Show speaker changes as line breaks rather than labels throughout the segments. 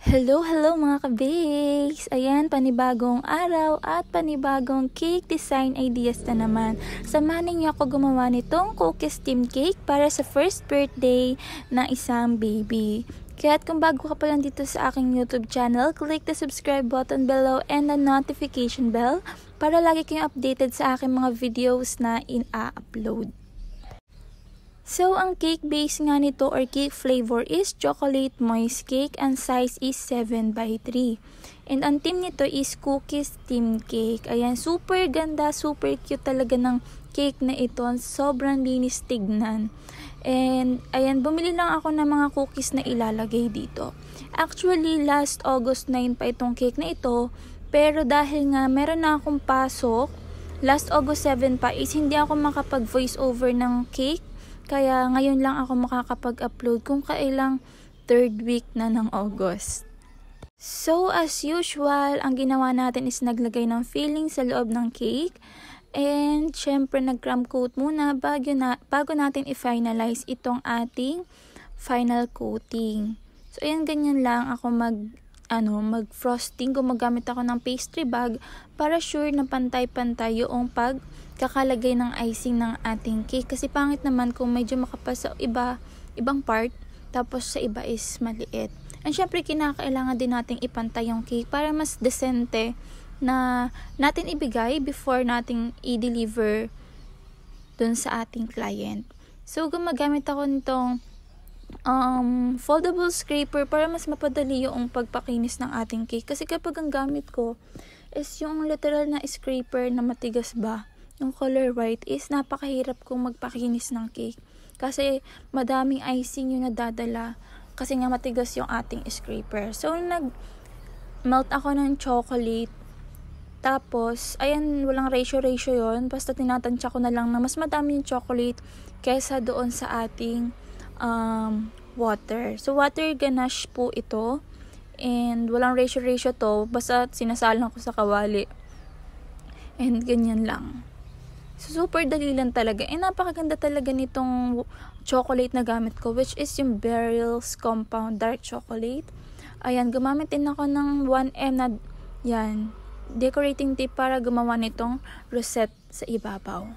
Hello mga ka-bakes! Ayan, panibagong araw at panibagong cake design ideas na naman. Samahan niyo ako gumawa nitong cookies steam cake para sa first birthday na isang baby. Kaya't kung bago ka pa lang dito sa aking YouTube channel, click the subscribe button below and the notification bell para lagi kayong updated sa aking mga videos na in-upload. So, ang cake base nga nito or cake flavor is chocolate moist cake and size is 7x3. And ang theme nito is cookies steam cake. Ayan, super ganda, super cute talaga ng cake na ito. Sobrang linis tignan. And ayan, bumili lang ako ng mga cookies na ilalagay dito. Actually, last August 9 pa itong cake na ito. Pero dahil nga meron na akong pasok, last August 7 pa is hindi ako makapag voice over ng cake. Kaya ngayon lang ako makakapag-upload kung kailang third week na ng August. So as usual, ang ginawa natin is naglagay ng filling sa loob ng cake. And syempre nag-crumb coat muna bago natin i-finalize itong ating final coating. So ayan, ganyan lang ako mag-frosting. Gumagamit ako ng pastry bag para sure na pantay-pantay yung pagkakalagay ng icing ng ating cake. Kasi pangit naman kung medyo makapal sa ibang part, tapos sa iba is maliit. And syempre kinakailangan din nating ipantay yung cake para mas decente na natin ibigay before nating i-deliver dun sa ating client. So gumagamit ako nitong foldable scraper para mas mapadali yung pagpakinis ng ating cake. Kasi kapag ang gamit ko is yung literal na scraper na matigas ba, yung color white, is napakahirap kong magpakinis ng cake. Kasi madaming icing yung nadadala kasi nga matigas yung ating scraper. So nag-melt ako ng chocolate. Tapos, ayan, walang ratio yon. Basta tinatansya ko na lang na mas madami yung chocolate kaysa doon sa ating water. So, water ganache po ito. And walang ratio to. Basta sinasalang ko sa kawali. And ganyan lang. So, super dali lang talaga. And napakaganda talaga nitong chocolate na gamit ko, which is yung Beryl's Compound Dark Chocolate. Ayan, gumamit din ako ng 1M na yan, decorating tape para gumawa nitong rosette sa ibabaw.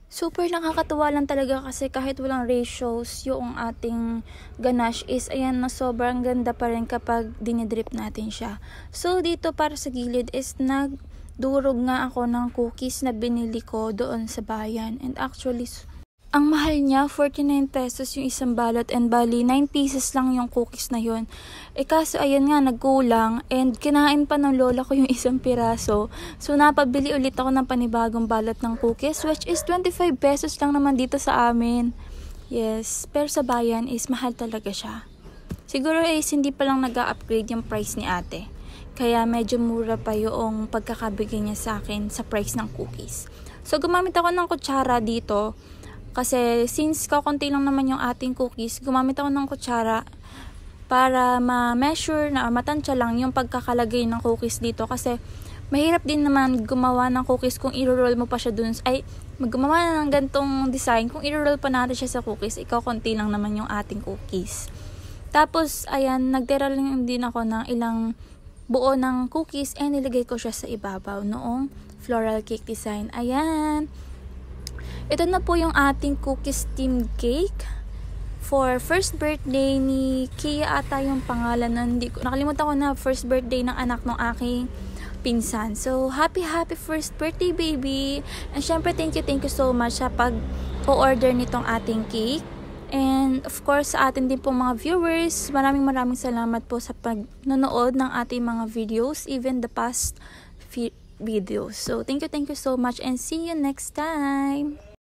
Super nakakatuwa lang talaga kasi kahit walang ratios yung ating ganache is ayan na sobrang ganda pa rin kapag dinidrip natin siya. So dito para sa gilid is nagdurog nga ako ng cookies na binili ko doon sa bayan. And actually, ang mahal niya, 49 pesos yung isang balot, and bali 9 pieces lang yung cookies na yun. Kaso ayan nga, nagkulang and kinain pa ng lola ko yung isang piraso. So napabili ulit ako ng panibagong balot ng cookies, which is 25 pesos lang naman dito sa amin. Yes, pero sa bayan is mahal talaga siya. Siguro is hindi pa lang nag-upgrade yung price ni ate. Kaya medyo mura pa yung pagkakabigay niya sa akin sa price ng cookies. So gumamit ako ng kutsara dito. Kasi since kakunti lang naman yung ating cookies, gumamit ako ng kutsara para ma-measure na matansya lang yung pagkakalagay ng cookies dito. Kasi mahirap din naman gumawa ng cookies kung i-roll mo pa siya dun. Gumawa na ng gantong design, kung i-roll pa natin siya sa cookies, ikaw konti lang naman yung ating cookies. Tapos, ayan, nagtira lang din ako ng ilang buo ng cookies and nilagay ko siya sa ibabaw noong floral cake design. Ayan. Ito na po yung ating cookies steam cake for first birthday ni Kia ata yung pangalan. Nakalimutan ko na, first birthday ng anak ng aking pinsan. So, happy first birthday, baby! And syempre, thank you so much sa pag-order nitong ating cake. And of course, sa atin din po mga viewers, maraming salamat po sa pag-nanood ng ating mga videos, even the past videos. So, thank you so much and see you next time!